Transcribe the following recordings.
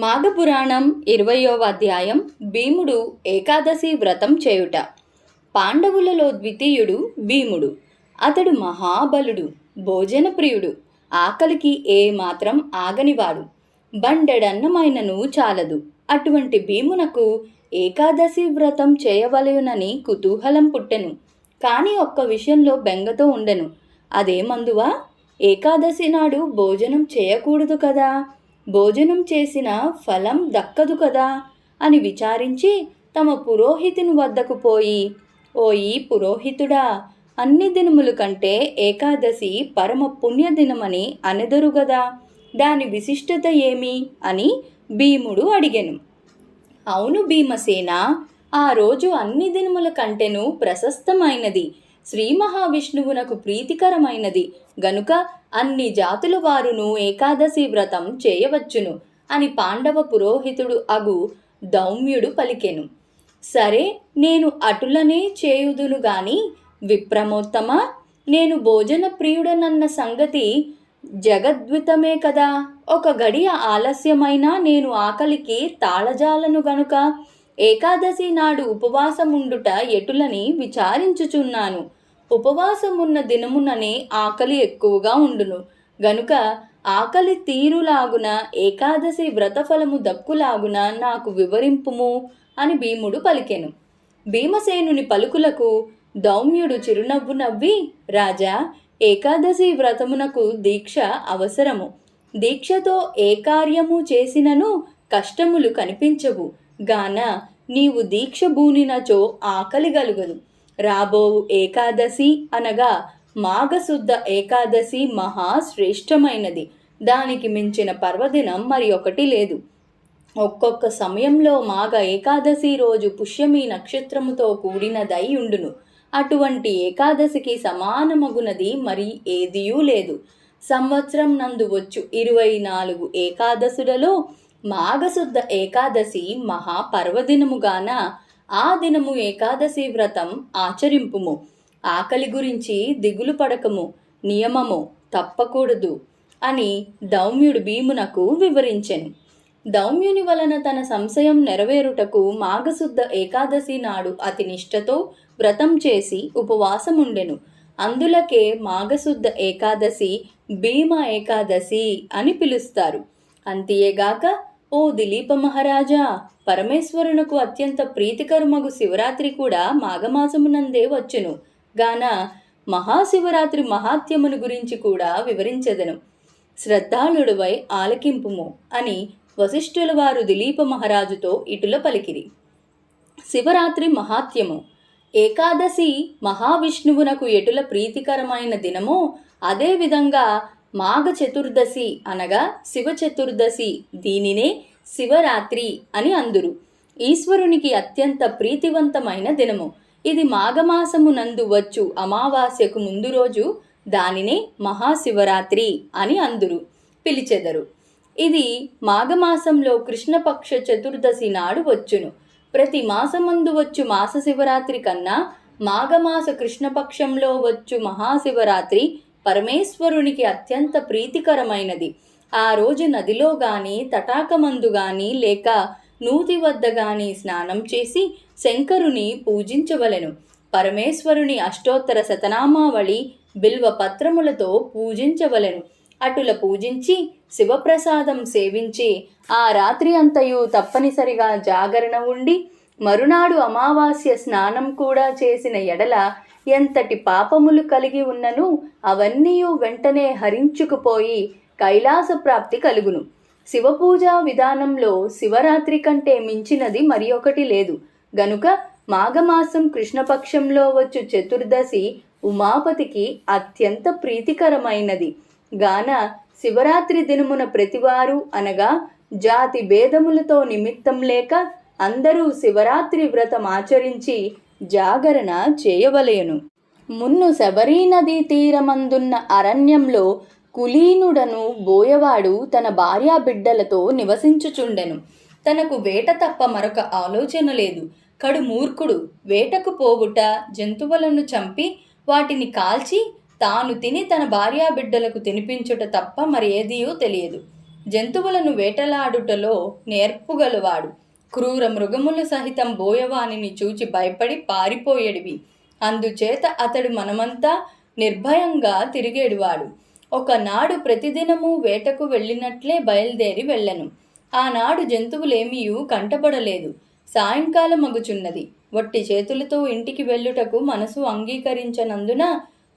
మాఘపురాణం 20వ అధ్యాయం. భీముడు ఏకాదశి వ్రతం చేయుట. పాండవులలో ద్వితీయుడు భీముడు. అతడు మహాబలుడు, భోజనప్రియుడు, ఆకలికి ఏమాత్రం ఆగనివాడు. బండెడన్నమైనను చాలదు. అటువంటి భీమునకు ఏకాదశి వ్రతం చేయవలెనని కుతూహలం పుట్టెను. కాని ఒక్క విషయంలో బెంగతో ఉండెను. అదేమందువా? ఏకాదశి నాడు భోజనం చేయకూడదు కదా, భోజనం చేసిన ఫలం దక్కదు కదా అని విచారించి తమ పురోహితుని వద్దకు పోయి, ఓయి పురోహితుడా, అన్ని దినముల కంటే ఏకాదశి పరమ పుణ్యదినమని అనెదరు గదా, దాని విశిష్టత ఏమి అని భీముడు అడిగెను. అవును భీమసేన, ఆ రోజు అన్ని దినముల కంటెను ప్రశస్తమైనది, శ్రీ మహావిష్ణువునకు ప్రీతికరమైనది గనుక అన్ని జాతుల వారును ఏకాదశి వ్రతం చేయవచ్చును అని పాండవ పురోహితుడు అగు దౌమ్యుడు పలికెను. సరే, నేను అటులనే చేయుదును గాని విప్రమోత్తమ, నేను భోజన ప్రియుడనన్న సంగతి జగద్వితమే కదా. ఒక గడియ ఆలస్యమైనా నేను ఆకలికి తాళజాలను గనుక ఏకాదశి నాడు ఉపవాసముండుట ఎటులని విచారించుచున్నాను. ఉపవాసమున్న దినముననే ఆకలి ఎక్కువగా ఉండును గనుక ఆకలి తీరులాగున ఏకాదశి వ్రతఫలము దక్కులాగున నాకు వివరింపుము అని భీముడు పలికెను. భీమసేనుని పలుకులకు దౌమ్యుడు చిరునవ్వు నవ్వి, రాజా, ఏకాదశి వ్రతమునకు దీక్ష అవసరము. దీక్షతో ఏ కార్యము చేసినను కష్టములు కనిపించవు గాన నీవు దీక్ష బూనినచో ఆకలి గలుగదు. రాబోవు ఏకాదశి అనగా మాఘశుద్ధ ఏకాదశి మహాశ్రేష్టమైనది. దానికి మించిన పర్వదినం మరి ఒకటి లేదు. ఒక్కొక్క సమయంలో మాఘ ఏకాదశి రోజు పుష్యమి నక్షత్రముతో కూడినదై ఉండును. అటువంటి ఏకాదశికి సమానమగునది మరి ఏదియూ లేదు. సంవత్సరం నందు వచ్చు 24 ఏకాదశులలో మాఘశుద్ధ ఏకాదశి మహాపర్వదినముగాన ఆ దినము ఏకాదశి వ్రతం ఆచరింపుము. ఆకలి గురించి దిగులు పడకము, నియమము తప్పకూడదు అని దౌమ్యుడు భీమునకు వివరించెను. దౌమ్యుని వలన తన సంశయం నెరవేరుటకు మాఘశుద్ధ ఏకాదశి నాడు అతి నిష్ఠతో వ్రతం చేసి ఉపవాసముండెను. అందులకే మాఘశుద్ధ ఏకాదశి భీమ ఏకాదశి అని పిలుస్తారు. అంతేగాక ఓ దిలీప మహారాజా, పరమేశ్వరునకు అత్యంత ప్రీతికరమగు శివరాత్రి కూడా మాఘమాసమునందే వచ్చును గాన మహాశివరాత్రి మహాత్యమును గురించి కూడా వివరించెదను. శ్రద్ధాళుడువై ఆలకింపుము అని వశిష్ఠుల వారు దిలీప మహారాజుతో ఇటుల పలికిరి. శివరాత్రి మహాత్యము. ఏకాదశి మహావిష్ణువునకు ఎటుల ప్రీతికరమైన దినమో అదేవిధంగా మాఘ చతుర్దశి అనగా శివ చతుర్దశి, దీనినే శివరాత్రి అని అందురు. ఈశ్వరునికి అత్యంత ప్రీతివంతమైన దినము ఇది. మాఘమాసము నందు వచ్చు అమావాస్యకు ముందు రోజు దానినే మహాశివరాత్రి అని అందురు, పిలిచెదరు. ఇది మాఘమాసంలో కృష్ణపక్ష చతుర్దశి నాడు వచ్చును. ప్రతి మాసమందు వచ్చు మాస శివరాత్రి కన్నా మాఘమాస కృష్ణపక్షంలో వచ్చు మహాశివరాత్రి పరమేశ్వరునికి అత్యంత ప్రీతికరమైనది. ఆ రోజు నదిలో గాని తటాకమందు గాని లేక నూతి వద్ద గాని స్నానం చేసి శంకరుని పూజించవలెను. పరమేశ్వరుని అష్టోత్తర శతనామావళి బిల్వ పత్రములతో పూజించవలెను. అటుల పూజించి శివప్రసాదం సేవించి ఆ రాత్రి అంతయు తప్పనిసరిగా జాగరణ ఉండి మరునాడు అమావాస్య స్నానం కూడా చేసిన ఎడల ఎంతటి పాపములు కలిగి ఉన్నను అవన్నీయు వెంటనే హరించుకుపోయి కైలాస ప్రాప్తి కలుగును. శివపూజా విధానంలో శివరాత్రి కంటే మించినది మరి ఒకటి లేదు గనుక మాఘమాసం కృష్ణపక్షంలో వచ్చు చతుర్దశి ఉమాపతికి అత్యంత ప్రీతికరమైనది గాన శివరాత్రి దినమున ప్రతివారు అనగా జాతి భేదములతో నిమిత్తం లేక అందరూ శివరాత్రి వ్రతం ఆచరించి జాగరణ చేయవలెను. మున్ను శబరీ నదీ తీరమందున్న అరణ్యంలో కులీనుడను బోయవాడు తన భార్యా బిడ్డలతో నివసించుచుండెను. తనకు వేట తప్ప మరొక ఆలోచన లేదు. కడు మూర్ఖుడు. వేటకు పోవుట, జంతువులను చంపి వాటిని కాల్చి తాను తిని తన భార్యా బిడ్డలకు తినిపించుట తప్ప మరి ఏదియూ తెలియదు. జంతువులను వేటలాడుటలో నేర్పుగలవాడు. క్రూర మృగములు సహితం బోయవానిని చూచి భయపడి పారిపోయేడివి. అందుచేత అతడు మనమంతా నిర్భయంగా తిరిగేడువాడు. ఒకనాడు ప్రతిదినము వేటకు వెళ్ళినట్లే బయలుదేరి వెళ్ళను. ఆనాడు జంతువులేమియూ కంటపడలేదు. సాయంకాలం మగుచున్నది. వట్టి చేతులతో ఇంటికి వెళ్ళుటకు మనసు అంగీకరించనందున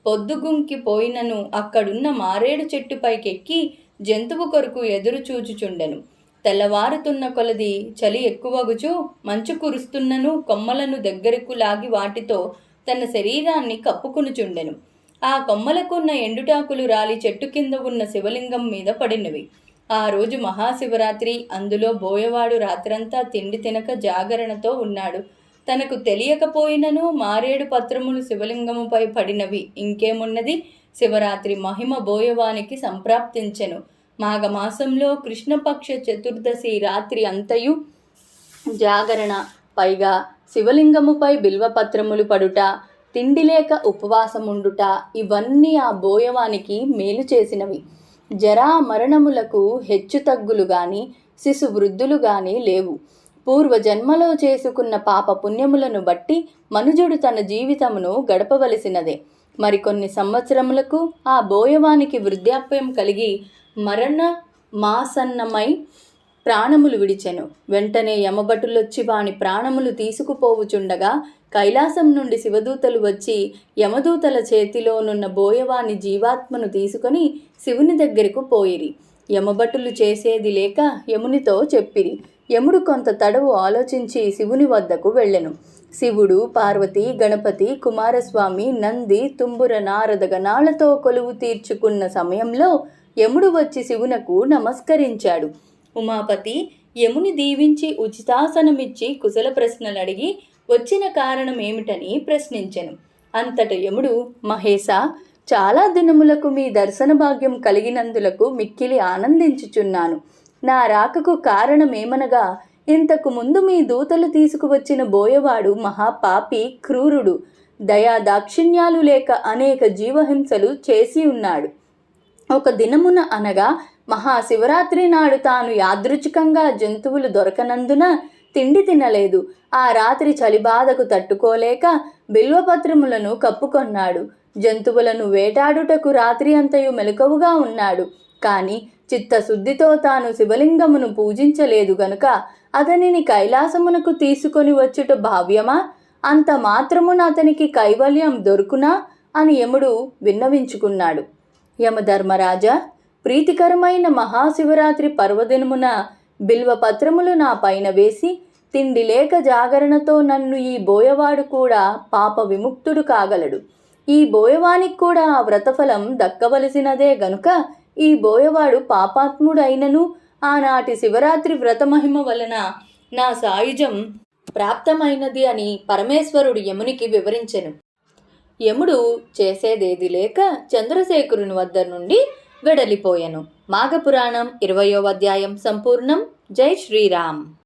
పొద్దుగుంకి పోయినను అక్కడున్న మారేడు చెట్టుపైకెక్కి జంతువు కొరకు ఎదురు చూచుచుండెను. తెల్లవారుతున్న కొలది చలి ఎక్కువగుచు మంచు కురుస్తున్నను కొమ్మలను దగ్గరకు లాగి వాటితో తన శరీరాన్ని కప్పుకొనుచుండెను. ఆ కొమ్మలకున్న ఎండుటాకులు రాలి చెట్టు కింద ఉన్న శివలింగం మీద పడినవి. ఆ రోజు మహాశివరాత్రి. అందులో బోయవాడు రాత్రంతా తిండి తినక జాగరణతో ఉన్నాడు. తనకు తెలియకపోయినను మారేడు పత్రములు శివలింగముపై పడినవి. ఇంకేమున్నది, శివరాత్రి మహిమ బోయవానికి సంప్రాప్తించెను. మాఘమాసంలో కృష్ణపక్ష చతుర్దశి రాత్రి అంతయు జాగరణ, పైగా శివలింగముపై బిల్వపత్రములు పడుట, తిండి లేక ఉపవాసముండుట, ఇవన్నీ ఆ బోయవానికి మేలు చేసినవి. జరా మరణములకు హెచ్చుతగ్గులు గాని శిశు వృద్ధులు గాని లేవు. పూర్వజన్మలో చేసుకున్న పాప పుణ్యములను బట్టి మనుజుడు తన జీవితమును గడపవలసినదే. మరికొన్ని సంవత్సరములకు ఆ బోయవానికి వృద్ధాప్యం కలిగి మరణ మాసన్నమై ప్రాణములు విడిచెను. వెంటనే యమభటులొచ్చి వాని ప్రాణములు తీసుకుపోవుచుండగా కైలాసం నుండి శివదూతలు వచ్చి యమదూతల చేతిలోనున్న బోయవాని జీవాత్మను తీసుకొని శివుని దగ్గరకు పోయిరి. యమభటులు చేసేది లేక యమునితో చెప్పిరి. యముడు కొంత తడవు ఆలోచించి శివుని వద్దకు వెళ్ళెను. శివుడు, పార్వతి, గణపతి, కుమారస్వామి, నంది, తుంబుర, నారద గణాలతో కొలువు తీర్చుకున్న సమయంలో యముడు వచ్చి శివునకు నమస్కరించాడు. ఉమాపతి యముని దీవించి ఉచితాసనమిచ్చి కుశల ప్రశ్నలు అడిగి వచ్చిన కారణం ఏమిటని ప్రశ్నించెను. అంతట యముడు, మహేశ, చాలా దినములకు మీ దర్శన భాగ్యం కలిగినందులకు మిక్కిలి ఆనందించుచున్నాను. నా రాకకు కారణమేమనగా, ఇంతకు ముందు మీ దూతలు తీసుకువచ్చిన బోయవాడు మహాపాపి, క్రూరుడు, దయా దాక్షిణ్యాలు లేక అనేక జీవహింసలు చేసి ఉన్నాడు. ఒక దినమున అనగా మహాశివరాత్రి నాడు తాను యాదృచ్ఛికంగా జంతువులు దొరకనందున తిండి తినలేదు. ఆ రాత్రి చలిబాధకు తట్టుకోలేక బిల్వపత్రములను కప్పుకొన్నాడు. జంతువులను వేటాడుటకు రాత్రి అంతయు మెలకువగా ఉన్నాడు. కాని చిత్తశుద్ధితో తాను శివలింగమును పూజించలేదు గనుక అతనిని కైలాసమునకు తీసుకొని వచ్చుట భావ్యమా? అంత మాత్రమున అతనికి కైవల్యం దొరుకునా అని యముడు విన్నవించుకున్నాడు. యమధర్మరాజా, ప్రీతికరమైన మహాశివరాత్రి పర్వదినమున బిల్వపత్రములు నా పైన వేసి తిండి లేక జాగరణతో నన్ను ఈ బోయవాడు కూడా పాప విముక్తుడు కాగలడు. ఈ బోయవానికి కూడా ఆ వ్రతఫలం దక్కవలసినదే గనుక ఈ బోయవాడు పాపాత్ముడైనను ఆనాటి శివరాత్రి వ్రతమహిమ వలన నా సాయుజం ప్రాప్తమైనది అని పరమేశ్వరుడు యమునికి వివరించెను. యముడు చేసేదేది లేక చంద్రశేఖరుని వద్ద నుండి వెడలిపోయెను. మాఘపురాణం 20వ అధ్యాయం సంపూర్ణం. జై శ్రీరామ్.